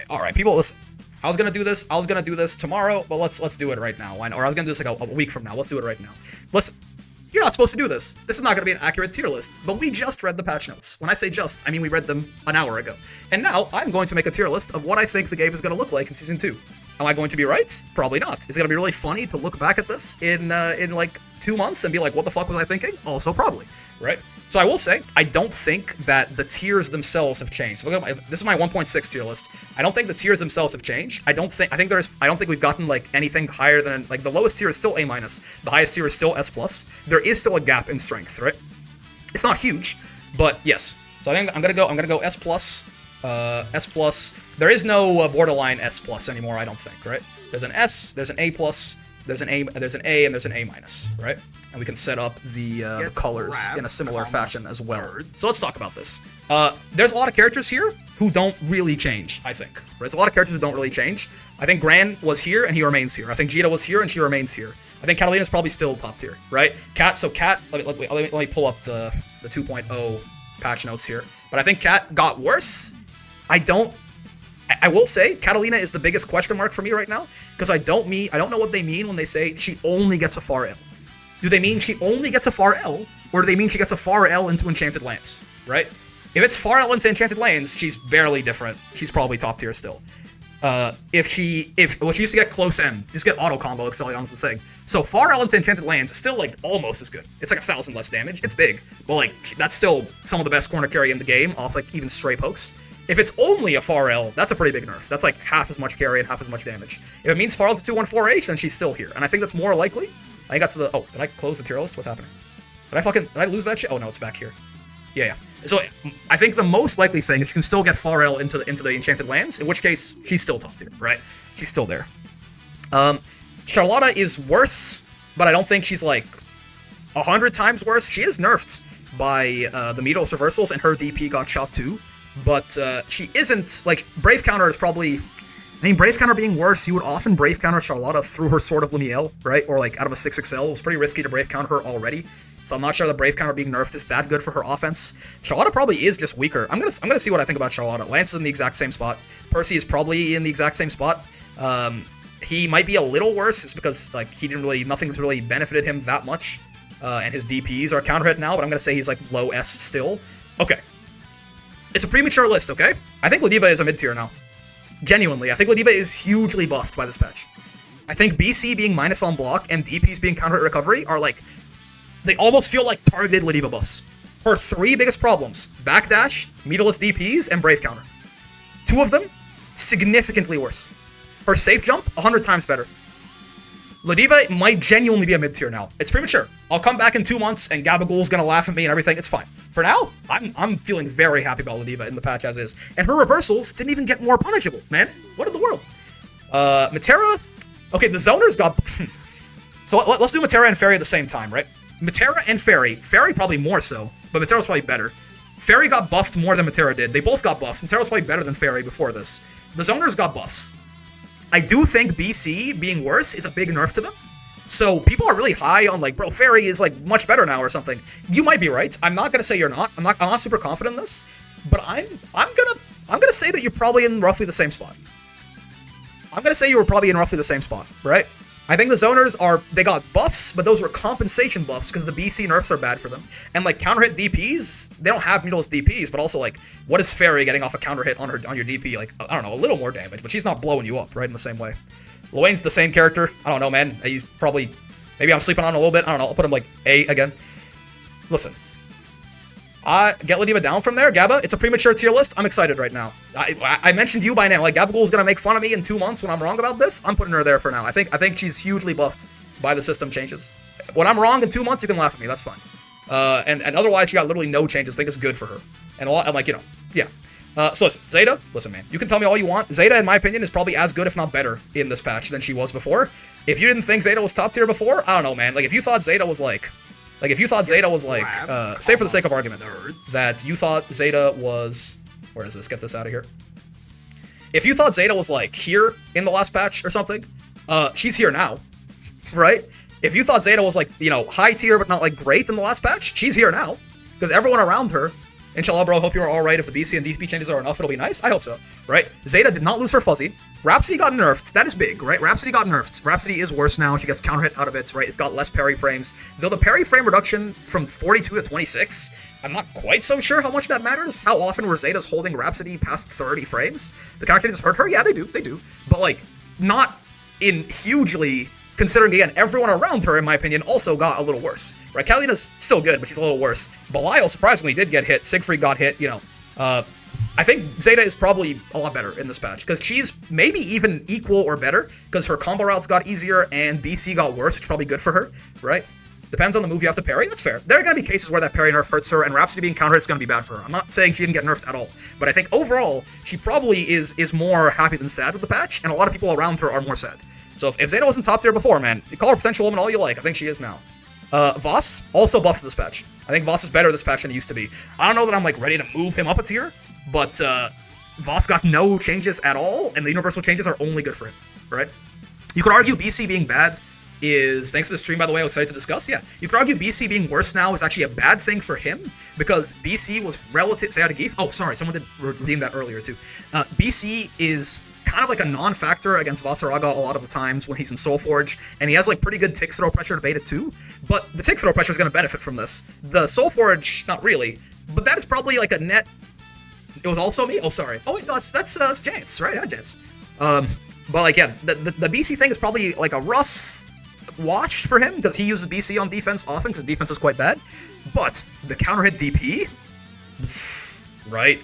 all right, people, listen. I was gonna do this tomorrow, but let's do it right now. Or I was gonna do this like a week from now. Let's do it right now. Listen, you're not supposed to do this. This is not gonna be an accurate tier list, but we just read the patch notes. When I say just, I mean we read them an hour ago. And now I'm going to make a tier list of what I think the game is gonna look like in Season 2. Am I going to be right? Probably not. Is it gonna be really funny to look back at this in like 2 months and be like, what the fuck was I thinking? Also probably, right? So I will say, I don't think that the tiers themselves have changed. So this is my 1.6 tier list. I don't think the tiers themselves have changed. I don't think we've gotten like anything higher than, like, the lowest tier is still A-, the highest tier is still S+. There is still a gap in strength, right? It's not huge, but yes. So I think I'm gonna go S+, S+. There is no borderline S+ anymore, I don't think, right? There's an S, there's an A+, there's an A, and there's an A-, right? And we can set up the colors in a similar fashion as well. So let's talk about this. There's a lot of characters here who don't really change, I think. Right? There's a lot of characters who don't really change. I think Gran was here and he remains here. I think Jita was here and she remains here. I think Catalina's probably still top tier, right? Cat, let me pull up the 2.0 patch notes here. But I think Cat got worse. I will say Catalina is the biggest question mark for me right now, because I don't know what they mean when they say she only gets a far L. Do they mean she only gets a far L, or do they mean she gets a far L into Enchanted Lands, right? If it's far L into Enchanted Lands, she's barely different. She's probably top tier still. She used to get close M, just get auto combo, Excelion's the thing. So far L into Enchanted Lands is still like almost as good. It's like 1,000 less damage. It's big, but like that's still some of the best corner carry in the game off like even stray pokes. If it's only a far L, that's a pretty big nerf. That's like half as much carry and half as much damage. If it means far L to 214H, then she's still here. And I think that's more likely. I think that's the... Oh, did I close the tier list? What's happening? Did I lose that shit? Oh, no, it's back here. Yeah. So I think the most likely thing is you can still get far L into the Enchanted Lands, in which case she's still top tier, right? She's still there. Charlotta is worse, but I don't think she's like 100 times worse. She is nerfed by the Meados reversals, and her DP got shot too. But she isn't, like, Brave Counter is probably, I mean, Brave Counter being worse, you would often Brave Counter Charlotta through her Sword of Lumiel, right? Or, like, out of a 6XL. It was pretty risky to Brave Counter her already. So I'm not sure the Brave Counter being nerfed is that good for her offense. Charlotta probably is just weaker. I'm gonna see what I think about Charlotta. Lance is in the exact same spot. Percy is probably in the exact same spot. He might be a little worse, just because, like, nothing's really benefited him that much. And his DPs are counter hit now, but I'm gonna say he's, like, low S still. Okay. It's a premature list, okay? I think Ladiva is a mid-tier now. Genuinely, I think Ladiva is hugely buffed by this patch. I think BC being minus on block and DPs being counter-hit recovery are like... They almost feel like targeted Ladiva buffs. Her 3 biggest problems: backdash, meterless DPs, and Brave Counter. 2 of them, significantly worse. Her safe jump, 100 times better. Ladiva might genuinely be a mid-tier now. It's premature. I'll come back in 2 months and Gabagool's gonna laugh at me and everything. It's fine. For now, I'm feeling very happy about Ladiva in the patch as is. And her reversals didn't even get more punishable, man. What in the world? Matera... Okay, the zoners got... So let's do Matera and Fairy at the same time, right? Matera and Fairy. Fairy probably more so, but Matera's probably better. Fairy got buffed more than Matera did. They both got buffs. Matera's probably better than Fairy before this. The zoners got buffs. I do think BC being worse is a big nerf to them. So people are really high on, like, bro, Fairy is like much better now or something. You might be right. I'm not gonna say you're not. I'm not super confident in this, but I'm gonna say that you're probably in roughly the same spot. I'm gonna say you were probably in roughly the same spot, right? I think the zoners they got buffs, but those were compensation buffs because the BC nerfs are bad for them. And, like, counter hit DPs, they don't have meterless DPs, but also, like, what is Fairy getting off a counter hit on your DP? Like, I don't know, a little more damage, but she's not blowing you up, right, in the same way. Luane's the same character. I don't know, man. He's probably, maybe I'm sleeping on him a little bit. I don't know. I'll put him, like, A again. Listen. Get Ladiva down from there. Gabba, it's a premature tier list. I'm excited right now. I mentioned you by now. Like, Gabagool's gonna make fun of me in 2 months when I'm wrong about this. I'm putting her there for now. I think she's hugely buffed by the system changes. When I'm wrong in 2 months, you can laugh at me. That's fine. And otherwise, she got literally no changes. I think it's good for her. And I'm like, you know, yeah. So listen, Zeta, listen, man. You can tell me all you want. Zeta, in my opinion, is probably as good, if not better, in this patch than she was before. If you didn't think Zeta was top tier before, I don't know, man. Like, if you thought Zeta was like... Like, if you thought Zeta was like, say for the sake of argument, that you thought Zeta was, where is this? Get this out of here. If you thought Zeta was like here in the last patch or something, she's here now, right? If you thought Zeta was like, you know, high tier but not like great in the last patch, she's here now. Because everyone around her Inshallah, bro, hope you're alright. If the BC and DP changes are enough, it'll be nice. I hope so, right? Zeta did not lose her fuzzy. Rhapsody got nerfed. That is big, right? Rhapsody got nerfed. Rhapsody is worse now. She gets counter hit out of it, right? It's got less parry frames. Though the parry frame reduction from 42 to 26, I'm not quite so sure how much that matters. How often were Zetas holding Rhapsody past 30 frames? The counter changes hurt her? Yeah, they do. But, like, not in hugely... Considering, again, everyone around her, in my opinion, also got a little worse, right? Kalina's still good, but she's a little worse. Belial, surprisingly, did get hit. Siegfried got hit, I think Zeta is probably a lot better in this patch, because she's maybe even equal or better, because her combo routes got easier, and BC got worse, which is probably good for her, right? Depends on the move you have to parry, that's fair. There are going to be cases where that parry nerf hurts her, and Rhapsody being countered is going to be bad for her. I'm not saying she didn't get nerfed at all, but I think overall, she probably is more happy than sad with the patch, and a lot of people around her are more sad. So if Zeta wasn't top tier before, man, you call her potential woman all you like. I think she is now. Voss, also buffed this patch. I think Voss is better this patch than he used to be. I don't know that I'm, like, ready to move him up a tier, but Voss got no changes at all, and the universal changes are only good for him, right? You could argue BC being bad is, thanks to the stream, by the way, I'm excited to discuss, yeah. You could argue BC being worse now is actually a bad thing for him, because BC was relative, say out of Geef. Oh, sorry, someone did redeem that earlier, too. BC is kind of like a non-factor against Vasaraga a lot of the times when he's in Soulforge, and he has like pretty good tick throw pressure to beta too, but the tick throw pressure is going to benefit from this. The Soulforge, not really, but that is probably like a net... It was also me? Oh, sorry. Oh, wait, that's Jance, right? Yeah, Jance. But like, yeah, the BC thing is probably like a rough watch for him, because he uses BC on defense often, because defense is quite bad, but the counter hit DP, right?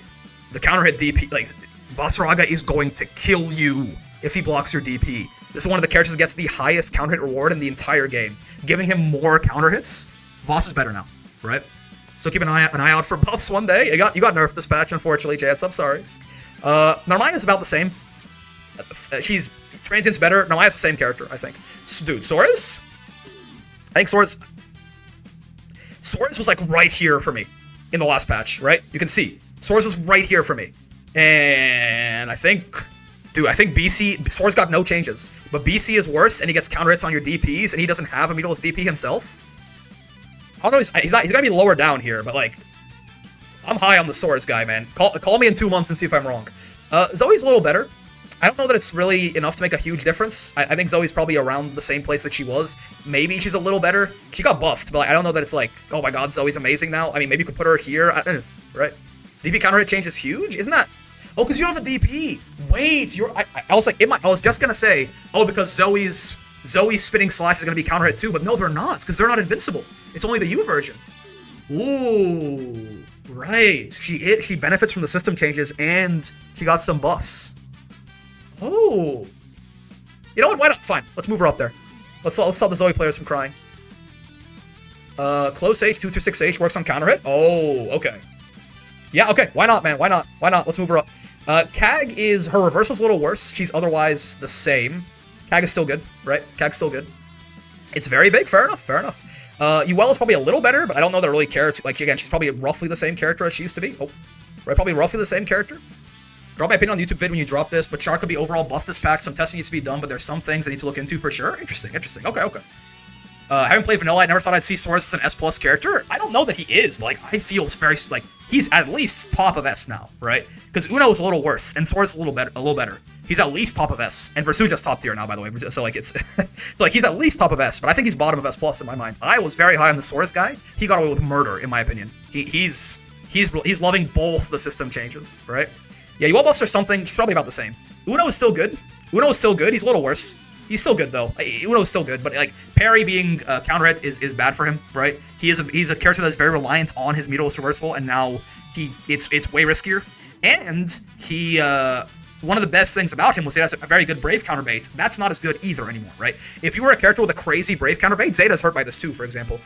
The counter hit DP, like... Vasaraga is going to kill you if he blocks your DP. This is one of the characters that gets the highest counter hit reward in the entire game. Giving him more counter hits, Voss is better now, right? So keep an eye out for buffs one day. You got nerfed this patch, unfortunately, Jance. I'm sorry. Narmaya's about the same. She's Transient's better. Narmaya's the same character, I think. Dude, Soras? I think Soras was like right here for me in the last patch, right? You can see Soras was right here for me. And I think BC, Sora's got no changes, but BC is worse, and he gets counter hits on your DPs, and he doesn't have a meterless DP himself. I don't know, he's gonna be lower down here, but like, I'm high on the Soras guy, man. Call me in 2 months and see if I'm wrong. Zoe's a little better. I don't know that it's really enough to make a huge difference. I think Zoe's probably around the same place that she was. Maybe she's a little better. She got buffed, but like, I don't know that it's like, oh my god, Zoe's amazing now. I mean, maybe you could put her here, right? DP counter hit change is huge, isn't that? Oh, because you don't have a DP. Wait, I was like, I was just gonna say, oh, because Zoe's spinning slash is gonna be counter hit too, but no, they're not, because they're not invincible. It's only the U version. Ooh, right. She benefits from the system changes, and she got some buffs. Oh, you know what? Why not? Fine, let's move her up there. Let's stop the Zoe players from crying. Close H 226H works on counter hit. Oh, okay. Yeah, okay, why not, man? Why not? Let's move her up. Kag her reversal's a little worse. She's otherwise the same. Kag is still good, right? Kag's still good. It's very big, fair enough. Yuel is probably a little better, but I don't know that I really care. Like, again, she's probably roughly the same character as she used to be. Oh, right, probably roughly the same character. Drop my opinion on the YouTube vid when you drop this, but Char could be overall buff this patch. Some testing needs to be done, but there's some things I need to look into for sure. Interesting. Okay. Haven't played Vanilla. I never thought I'd see Soras as an S+ character. I don't know that he is, but like, I feel very like he's at least top of S now, right? Because Uno is a little worse, and Soras is a little better. He's at least top of S, and Versuja's top tier now, by the way. So like it's so like he's at least top of S, but I think he's bottom of S+ in my mind. I was very high on the Soras guy. He got away with murder, in my opinion. He's loving both the system changes, right? Yeah, UL buffs are something. He's probably about the same. Uno is still good. He's a little worse. He's still good though. Uno's still good, but like parry being counter hit is bad for him, right? He's a character that's very reliant on his meterless reversal, and now it's way riskier. And he one of the best things about him was he has a very good Brave counterbait. That's not as good either anymore, right? If you were a character with a crazy Brave counterbait, Zeta's hurt by this too, for example.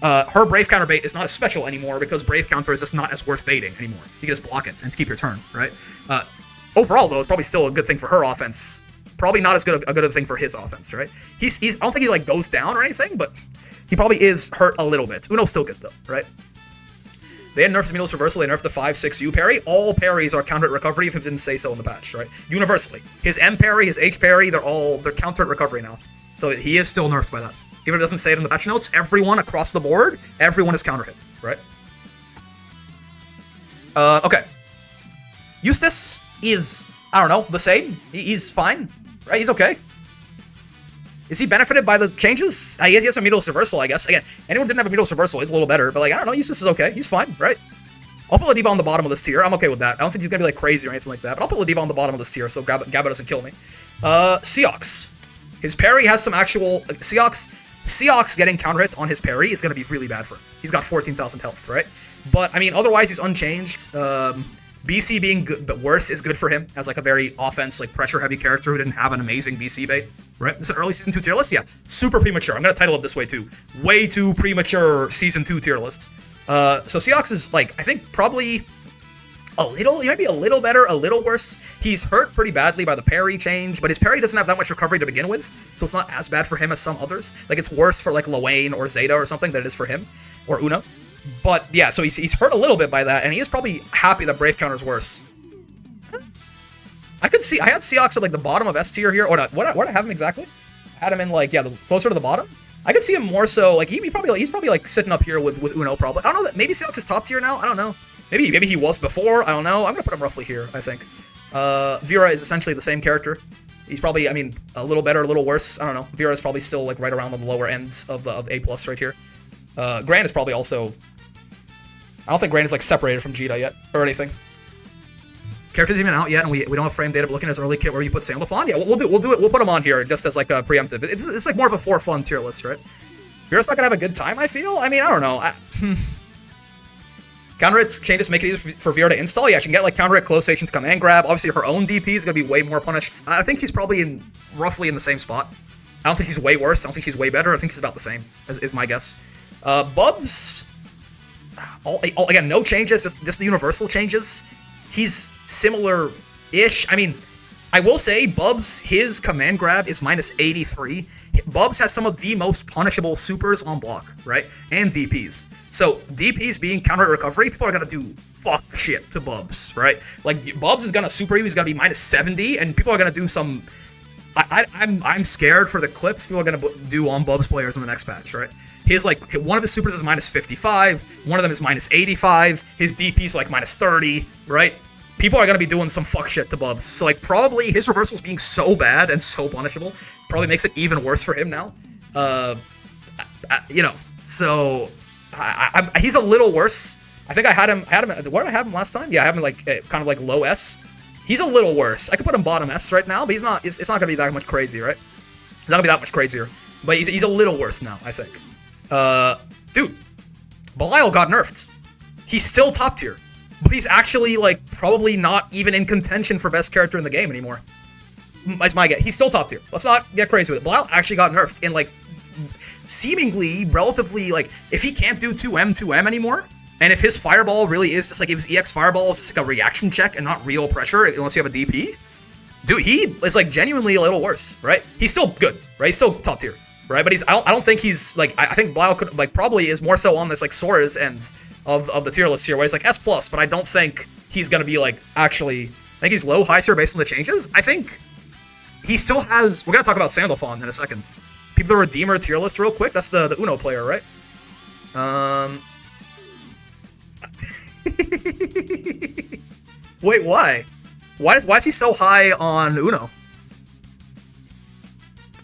Her Brave counterbait is not as special anymore because Brave counter is just not as worth baiting anymore. You can just block it and keep your turn, right? Overall though, it's probably still a good thing for her offense. Probably not as good a good thing for his offense, right? I don't think he like goes down or anything, but he probably is hurt a little bit. Uno's still good though, right? They had nerfed his meterless reversal, they nerfed the 5-6 U parry. All parries are counter hit recovery if it didn't say so in the patch, right? Universally. His M parry, his H parry, they're counter hit recovery now. So he is still nerfed by that. Even if it doesn't say it in the patch notes, everyone across the board, everyone is counter hit, right? Okay. Eustace is, I don't know, the same. He's fine, right? He's okay. Is he benefited by the changes? He has a Meatless Reversal, I guess. Again, anyone who didn't have a Meatless Reversal is a little better, but like, I don't know, Eustace is okay. He's fine, right? I'll put Ladiva on the bottom of this tier. I'm okay with that. I don't think he's gonna be like crazy or anything like that, but I'll put Ladiva on the bottom of this tier so Gabba doesn't kill me. Seox. His parry has some actual... Seox getting counter hit on his parry is gonna be really bad for him. He's got 14,000 health, right? But, I mean, otherwise he's unchanged. BC being good, but worse is good for him as like a very offense, like pressure-heavy character who didn't have an amazing BC bait, right? This is an early Season 2 tier list? Yeah, super premature. I'm gonna title it this way too. Way too premature Season 2 tier list. So Seox is like, I think probably he might be a little better, a little worse. He's hurt pretty badly by the parry change, but his parry doesn't have that much recovery to begin with, so it's not as bad for him as some others. Like, it's worse for like Lawayne or Zeta or something than it is for him, or Uno. But yeah, so he's hurt a little bit by that, and he is probably happy that Brave counter's worse. I had Seox at like the bottom of S tier here, or not. What I have him exactly? I had him in like, yeah, closer to the bottom. I could see him more so, like, he's probably like sitting up here with Uno probably. I don't know, maybe Seox is top tier now, I don't know. Maybe he was before, I don't know. I'm gonna put him roughly here, I think. Vera is essentially the same character. He's probably, I mean, a little better, a little worse, I don't know. Vera is probably still like right around on the lower end of the A+ right here. Gran is probably also... I don't think Gran is like separated from Jita yet, or anything. Characters even out yet, and we don't have frame data, but looking at his early kit where you put Sandalphon, yeah, we'll do it. We'll put him on here just as like a preemptive. It's like more of a for fun tier list, right? Vera's not gonna have a good time, I feel. I mean, I don't know. Counter hit changes make it easier for Vera to install. Yeah, she can get like counter hit, close station to command grab. Obviously, her own DP is gonna be way more punished. I think she's probably roughly in the same spot. I don't think she's way worse. I don't think she's way better. I think she's about the same, is my guess. Bubs. Again, no changes, just the universal changes. He's similar-ish. I mean, I will say, Bubs, his command grab is minus 83. Bubs has some of the most punishable supers on block, right? And DPs. So, DPs being counter recovery, people are gonna do fuck shit to Bubs, right? Like, Bubs is gonna super, he's gonna be minus 70, and people are gonna do some... I'm scared for the clips people are gonna do on Bubs players in the next patch, right? His like one of his supers is minus 55, one of them is minus 85, his DP's like minus 30, right? People are gonna be doing some fuck shit to Bubs. So like probably his reversals being so bad and so punishable probably makes it even worse for him now. You know, so he's a little worse. I think I had him. Where did I have him last time? Yeah, I have him like kind of like low S. He's a little worse. I could put him bottom S right now, but he's not. It's not gonna be that much crazy, right? It's not gonna be that much crazier. But he's a little worse now, I think. Dude, Belial got nerfed. He's still top tier, but he's actually like probably not even in contention for best character in the game anymore. That's my guess. He's still top tier. Let's not get crazy with it. Belial actually got nerfed in like seemingly relatively like if he can't do 2M anymore. And if his fireball really is just like, if his EX fireball is just like a reaction check and not real pressure, unless you have a DP, dude, he is like genuinely a little worse, right? He's still good, right? He's still top tier, right? But I don't think he's like, I think Belial could like probably is more so on this like Sora's end of the tier list here, where he's like S+, but I don't think he's gonna be like actually, I think he's low, high tier based on the changes. I think he still has, we're gonna talk about Sandalphon in a second. People the Redeemer tier list real quick, that's the Uno player, right? Wait, why? Why is he so high on Uno?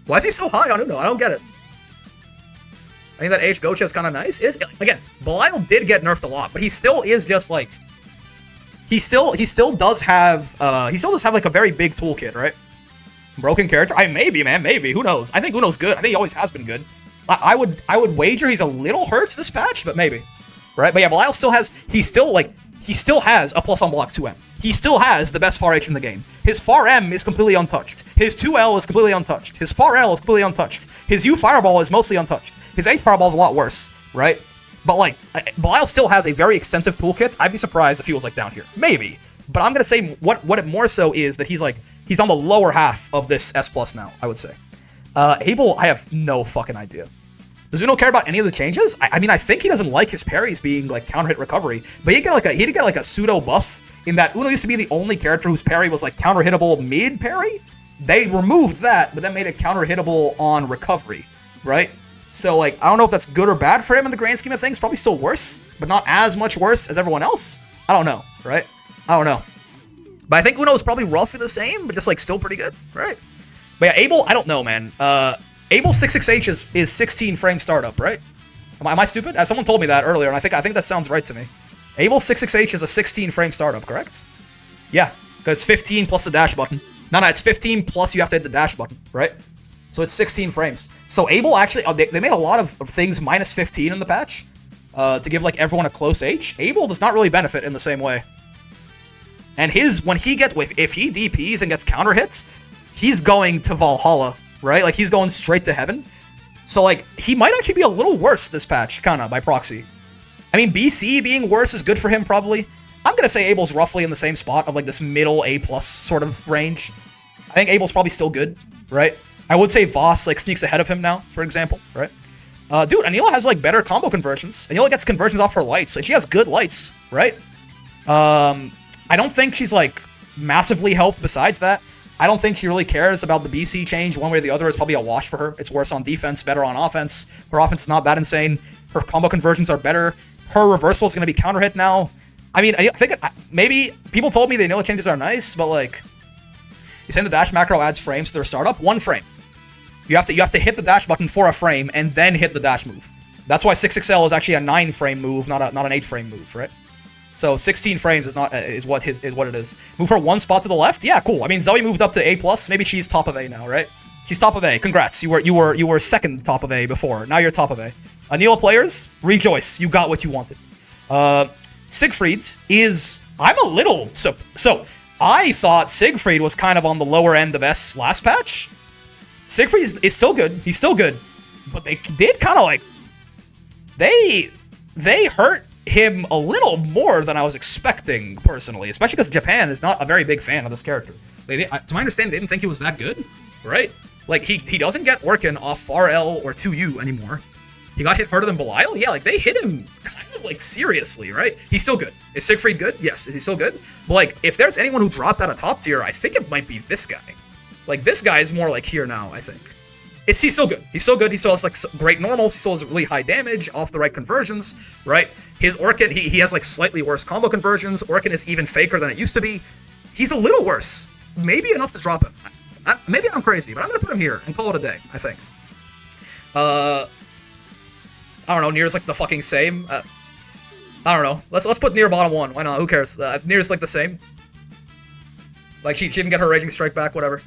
Why is he so high on Uno? I don't get it. I think that H Gocha is kind of nice. It is, again, Belial did get nerfed a lot, but he still is just like he still does have like a very big toolkit, right? Broken character? Maybe, man, maybe. Who knows? I think Uno's good. I think he always has been good. I would wager he's a little hurt this patch, but maybe. Right? But yeah, Belial still has, he still has a plus on block 2M. He still has the best far H in the game. His far M is completely untouched. His 2L is completely untouched. His far L is completely untouched. His U fireball is mostly untouched. His H fireball is a lot worse, right? But like, Belial still has a very extensive toolkit. I'd be surprised if he was like down here. Maybe. But I'm gonna say what it more so is that he's on the lower half of this S+ now, I would say. Abel, I have no fucking idea. Does Uno care about any of the changes? I mean, I think he doesn't like his parries being like counter hit recovery, but he did get like a pseudo buff in that Uno used to be the only character whose parry was like counter hittable mid parry. They removed that, but then made it counter hittable on recovery, right? So like, I don't know if that's good or bad for him in the grand scheme of things. Probably still worse, but not as much worse as everyone else. I don't know, right? I don't know. But I think Uno is probably roughly the same, but just like still pretty good, right? But yeah, Abel, I don't know, man. Abel 66H is 16 frame startup, right? Am I stupid? Someone told me that earlier, and I think that sounds right to me. Abel 66H is a 16 frame startup, correct? Yeah, because 15 plus the dash button. No, it's 15 plus you have to hit the dash button, right? So it's 16 frames. So Abel actually, they made a lot of things minus 15 in the patch to give like everyone a close H. Abel does not really benefit in the same way. And when he gets, if he DPs and gets counter hits, he's going to Valhalla, right? Like he's going straight to heaven. So like he might actually be a little worse this patch, kinda by proxy. I mean, BC being worse is good for him probably. I'm gonna say Abel's roughly in the same spot of like this middle A+ sort of range. I think Abel's probably still good, right? I would say Voss like sneaks ahead of him now, for example, right? Dude, Anila has like better combo conversions. Anila gets conversions off her lights, and she has good lights, right? I don't think she's like massively helped besides that. I don't think she really cares about the BC change one way or the other. It's probably a wash for her. It's worse on defense, better on offense. Her offense is not that insane. Her combo conversions are better. Her reversal is going to be counter hit now. I mean, I think maybe people told me the Anila changes are nice, but like, you saying the dash macro adds frames to their startup? 1 frame. You have to hit the dash button for a frame and then hit the dash move. That's why 6XL is actually a 9 frame move, not an 8 frame move, right? So 16 frames is what it is. Move her 1 spot to the left? Yeah, cool. I mean, Zoe moved up to A+. Maybe she's top of A now, right? She's top of A. Congrats. You were second top of A before. Now you're top of A. Anila players, rejoice. You got what you wanted. Siegfried is... I'm a little... So I thought Siegfried was kind of on the lower end of S last patch. Siegfried is still good. He's still good. But they did kind of like... They hurt him a little more than I was expecting, personally. Especially because Japan is not a very big fan of this character. To my understanding, they didn't think he was that good, right? Like, he doesn't get Orkin off far L or 2U anymore. He got hit harder than Belial? Yeah, like, they hit him kind of, like, seriously, right? He's still good. Is Siegfried good? Yes. Is he still good? But, like, if there's anyone who dropped out of top tier, I think it might be this guy. Like, this guy is more, like, here now, I think. He's still good. He's still good. He still has, like, great normals. He still has really high damage off the right conversions, right? His Orkin, he has, like, slightly worse combo conversions. Orkin is even faker than it used to be. He's a little worse. Maybe enough to drop him. Maybe I'm crazy, but I'm going to put him here and call it a day, I think. I don't know. Nier's, like, the fucking same. I don't know. Let's put Nier bottom 1. Why not? Who cares? Nier's, like, the same. Like, she didn't get her Raging Strike back, whatever.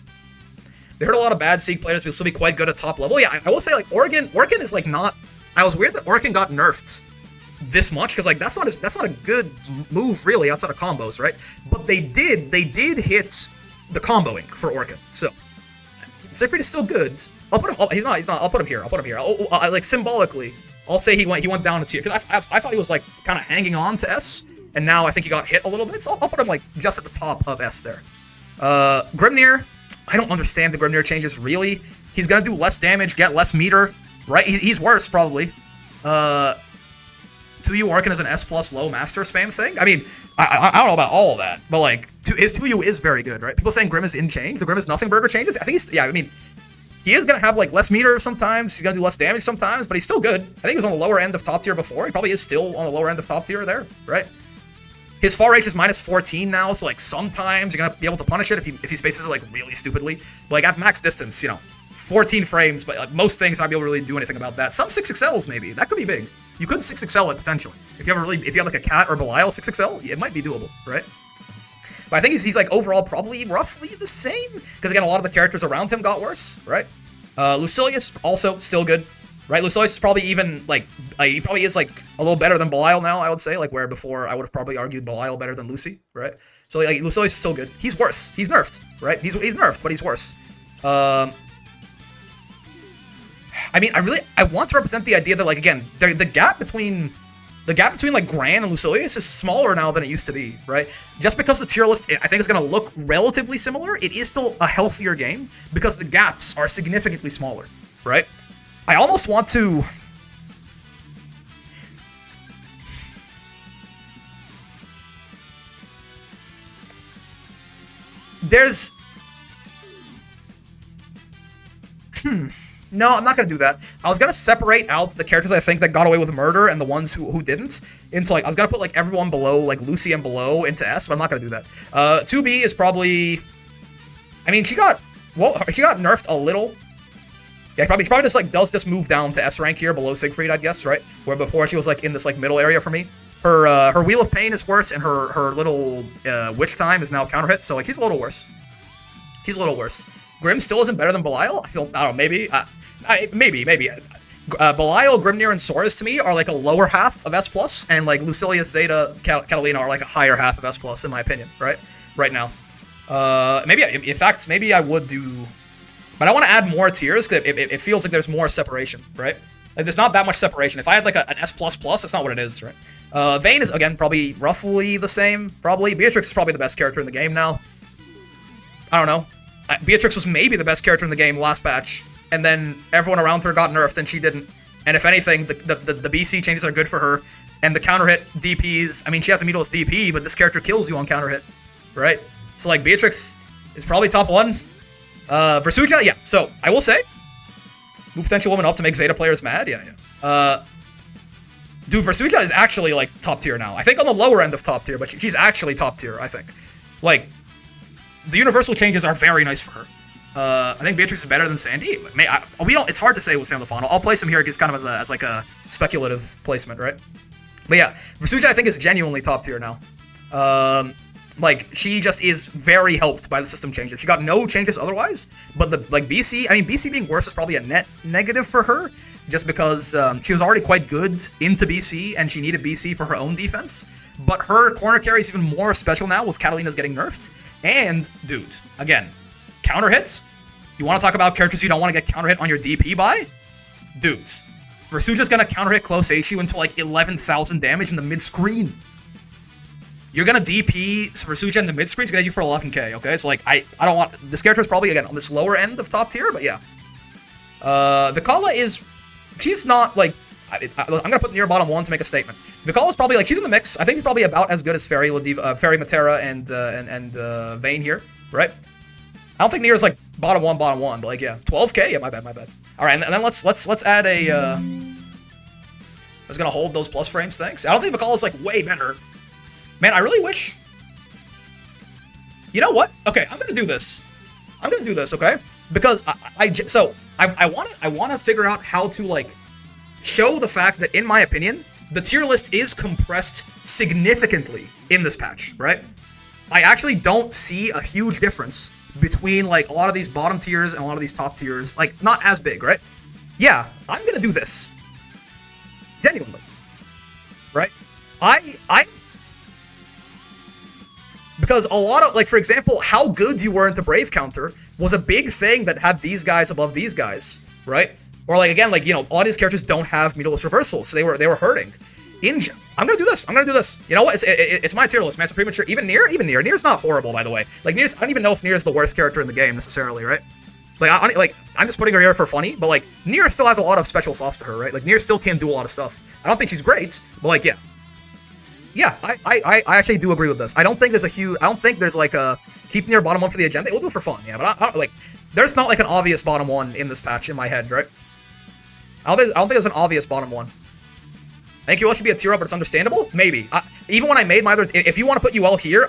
They heard a lot of bad Sieg players will still be quite good at top level. Yeah, I will say, like, Orkin is, like, not... I was weird that Orkin got nerfed this much, because, like, that's not a good move, really, outside of combos, right? But they did hit the comboing for Orkin, so... Siegfried is still good. I'll put him... He's not. I'll put him here. Like, symbolically, I'll say he went down a tier, because I thought he was, like, kind of hanging on to S, and now I think he got hit a little bit, so I'll put him, like, just at the top of S there. Grimnir... I don't understand the Grimnir changes, really. He's gonna do less damage, get less meter, right? He's worse, probably. 2U Orkin is an S+ low master spam thing? I mean, I don't know about all of that, but, like, his 2U is very good, right? People saying Grim is in change. The Grim is nothing burger changes? I think he's... Yeah, I mean, he is gonna have, like, less meter sometimes. He's gonna do less damage sometimes, but he's still good. I think he was on the lower end of top tier before. He probably is still on the lower end of top tier there, right? His far H is minus 14 now, so, like, sometimes you're gonna be able to punish it if he spaces it, like, really stupidly. But, like, at max distance, you know, 14 frames, but, like, most things not be able to really do anything about that. Some 6XLs, maybe. That could be big. You could 6XL it, potentially. If you have like, a Cat or Belial 6XL, it might be doable, right? But I think he's like, overall, probably roughly the same. Because, again, a lot of the characters around him got worse, right? Lucilius, also, still good. Right, Lucilius is probably even, like, he probably is, like, a little better than Belial now, I would say, like, where before I would have probably argued Belial better than Lucy, right? So, like, Lucilius is still good. He's worse. He's nerfed, right? He's nerfed, but he's worse. I mean, I want to represent the idea that, like, again, the gap between, like, Gran and Lucilius is smaller now than it used to be, right? Just because the tier list, I think, is going to look relatively similar, it is still a healthier game, because the gaps are significantly smaller, right? I almost want to... There's... No, I'm not gonna do that. I was gonna separate out the characters I think that got away with murder and the ones who didn't into like I was gonna put like everyone below like Lucy and below into S, but I'm not gonna do that. 2B is probably. I mean, she got nerfed a little. Yeah, probably just like does just move down to S rank here below Siegfried, I guess, right? Where before she was like in this like middle area for me. Her Wheel of Pain is worse, and her little Witch Time is now counter hit, so like she's a little worse. She's a little worse. Grim still isn't better than Belial. I don't know, maybe. Maybe. Belial, Grimnir, and Soras to me are like a lower half of S+, and like Lucilius, Zeta, Catalina are like a higher half of S+, in my opinion, right? Right now. Maybe, in fact, maybe I would do... But I want to add more tiers, because it feels like there's more separation, right? Like, there's not that much separation. If I had like an S++, that's not what it is, right? Vayne is, again, probably roughly the same, probably. Beatrix is probably the best character in the game now. I don't know. Beatrix was maybe the best character in the game last patch, and then everyone around her got nerfed and she didn't. And if anything, the BC changes are good for her, and the counter hit DPs, I mean, she has a meatless DP, but this character kills you on counter hit, right? So like Beatrix is probably top 1. Versuja, yeah, so I will say, move potential woman up to make Zeta players mad, yeah. Dude, Versuja is actually like top tier now. I think on the lower end of top tier, but she's actually top tier, I think. Like, the universal changes are very nice for her. I think Beatrix is better than Sandy. It's hard to say with Sandalphon. I'll place him here just kind of as like a speculative placement, right? But yeah, Versuja I think is genuinely top tier now. Like she just is very helped by the system changes. She got no changes otherwise, but the like BC, I mean BC being worse is probably a net negative for her, just because she was already quite good into BC and she needed BC for her own defense. But her corner carry is even more special now with Catalina's getting nerfed. And, dude, again, counter hits? You want to talk about characters you don't want to get counter hit on your DP by? Dudes, Versuja's gonna counter hit close H you into like 11,000 damage in the mid-screen. You're gonna DP Versuja in the mid-screen, it's gonna get you for 11k, okay? So like, I don't want... This character is probably, again, on this lower end of top tier, but yeah. Vikala is... She's not, like... I'm gonna put near bottom 1 to make a statement. Vikala's probably like she's in the mix. I think she's probably about as good as Fairy Matera and Vayne here, right? I don't think Nier's like bottom one, but like yeah, 12k. Yeah, my bad. All right, and then let's add a. I was gonna hold those plus frames. Thanks. I don't think Vikala's like way better. Man, I really wish. You know what? Okay, I'm gonna do this. Okay, because I want to figure out how to like. Show the fact that, in my opinion, the tier list is compressed significantly in this patch, right? I actually don't see a huge difference between, like, a lot of these bottom tiers and a lot of these top tiers. Like, not as big, right? Yeah, I'm gonna do this. Genuinely. Right? Because a lot of, like, for example, how good you were into Brave Counter was a big thing that had these guys above these guys, right? Or like again, like you know, a lot of these characters don't have meatless reversals, so they were hurting. I'm gonna do this. You know what? It's my tier list, man. It's premature. Even Nier's not horrible, by the way. Like Nier's, I don't even know if Nier's the worst character in the game necessarily, right? Like I'm just putting her here for funny, but like Nier still has a lot of special sauce to her, right? Like Nier still can do a lot of stuff. I don't think she's great, but like yeah, I actually do agree with this. I don't think there's like a keep Nier bottom 1 for the agenda. We'll do it for fun, yeah. But I don't like there's not like an obvious bottom 1 in this patch in my head, right? I don't think there's an obvious bottom 1. I think UL should be a tier up, but it's understandable. Maybe. Even when I made my other, if you want to put UL here,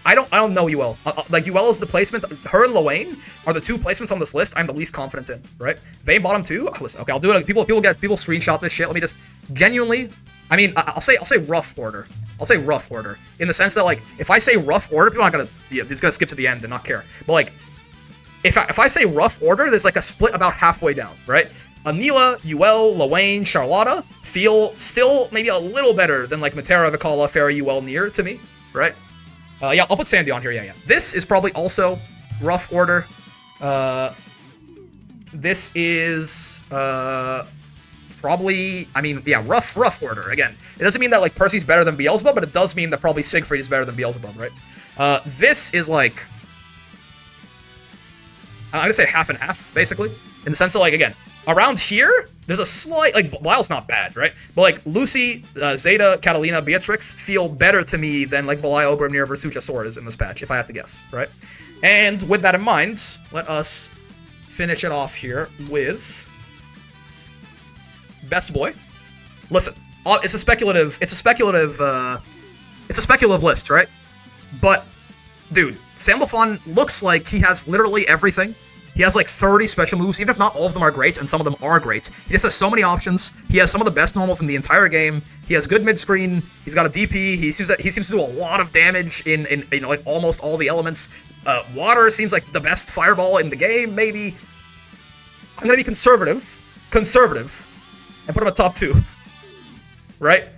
I don't know UL. Like UL is the placement. Her and Lowain are the 2 placements on this list I'm the least confident in. Right? Vayne bottom 2. Listen, okay, I'll do it. People screenshot this shit. Let me just genuinely. I mean, I'll say rough order. I'll say rough order in the sense that like if I say rough order, people are not gonna it's gonna skip to the end and not care. But like if I say rough order, there's like a split about halfway down, right? Anila, UL, Lowain, Charlotta feel still maybe a little better than like Matera, Vikala, Fairy, UL, Nier to me, right? Yeah, I'll put Sandy on here, yeah. This is probably also rough order. This is probably, I mean, yeah, rough order. Again, it doesn't mean that like Percy's better than Beelzebub, but it does mean that probably Siegfried is better than Beelzebub, right? This is like, I'm gonna say half and half, basically, in the sense of like, again, around here, there's a slight, like, Belial's not bad, right? But, like, Lucy, Zeta, Catalina, Beatrix feel better to me than, like, Belial, Grimnir, Versuja, Soras in this patch, if I have to guess, right? And with that in mind, let us finish it off here with best boy. Listen, it's a speculative list, right? But, dude, Sandalphon looks like he has literally everything. He has like 30 special moves, even if not all of them are great, and some of them are great. He just has so many options. He has some of the best normals in the entire game. He has good mid-screen. He's got a DP. He seems to do a lot of damage in you know, like almost all the elements. Water seems like the best fireball in the game, maybe. I'm gonna be conservative, and put him at top 2, right?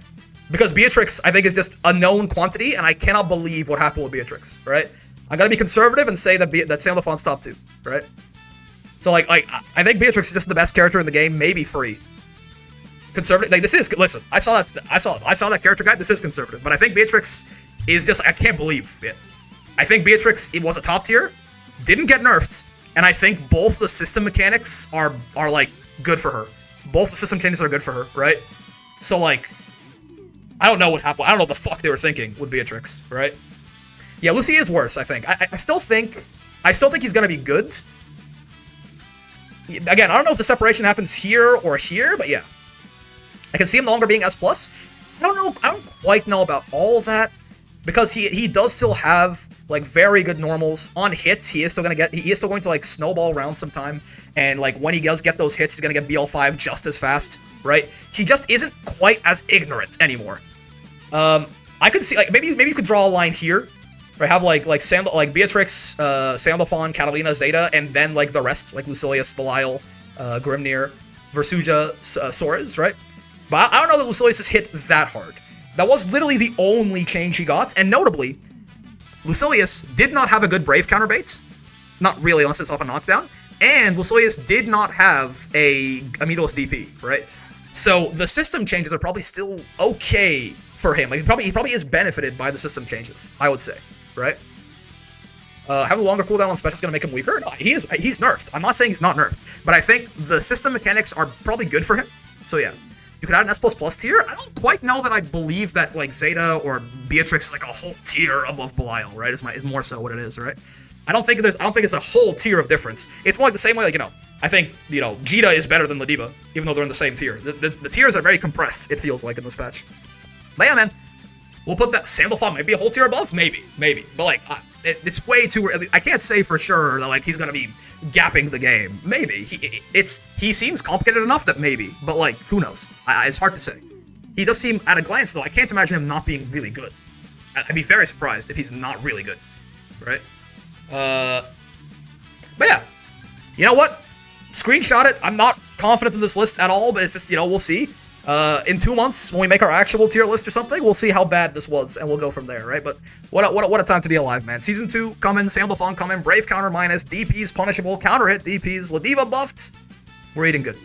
Because Beatrix, I think, is just a known quantity, and I cannot believe what happened with Beatrix, right? I'm gonna be conservative and say that Sandalphon's top 2, right? So like I think Beatrix is just the best character in the game, maybe free. Conservative, like this is, listen, I saw that character guide. This is conservative, but I think Beatrix is just, I can't believe it. I think Beatrix, it was a top tier, didn't get nerfed, and I think both the system mechanics are like good for her. Both the system changes are good for her, right? So like, I don't know what happened. I don't know what the fuck they were thinking with Beatrix, right? Yeah, Lucy is worse, I think. I still think he's gonna be good. Again, I don't know if the separation happens here or here, but yeah. I can see him no longer being S+. I don't know, I don't quite know about all that, because he does still have like very good normals. On hit, he is still going to like snowball around sometime, and like when he does get those hits, he's gonna get BL5 just as fast, right? He just isn't quite as ignorant anymore. I could see, like, maybe you could draw a line here, right? Have like Beatrix, Sandalphon, Catalina, Zeta, and then like the rest, like Lucilius, Belial, Grimnir, Versuja, Soares, right? But I don't know that Lucilius has hit that hard. That was literally the only change he got, and notably, Lucilius did not have a good Brave counterbait. Not really, unless it's off a knockdown. And Lucilius did not have a Meatless DP, right? So the system changes are probably still okay for him. Like he probably is benefited by the system changes, I would say, right? Having a longer cooldown on special is going to make him weaker? No, he's nerfed. I'm not saying he's not nerfed, but I think the system mechanics are probably good for him. So yeah. You could add an S++ tier. I don't quite know that I believe that like Zeta or Beatrix is like a whole tier above Belial, right? Is more so what it is, right? I don't think it's a whole tier of difference. It's more like the same way, like, you know, I think, you know, Gita is better than Ladiva, even though they're in the same tier. The tiers are very compressed, it feels like, in this patch. But yeah, man, we'll put that Sandalphon maybe a whole tier above, maybe, but like it's way too. I can't say for sure that like he's gonna be gapping the game. Maybe he seems complicated enough that maybe, but like who knows? It's hard to say. He does seem, at a glance though, I can't imagine him not being really good. I'd be very surprised if he's not really good, right? But yeah, you know what? Screenshot it. I'm not confident in this list at all, but it's just, you know, we'll see. In 2 months, when we make our actual tier list or something, we'll see how bad this was, and we'll go from there, right? But what a time to be alive, man. Season 2 coming, Sandalphon coming, Brave counter minus, DP's punishable, counter hit DP's, Ladiva buffed. We're eating good.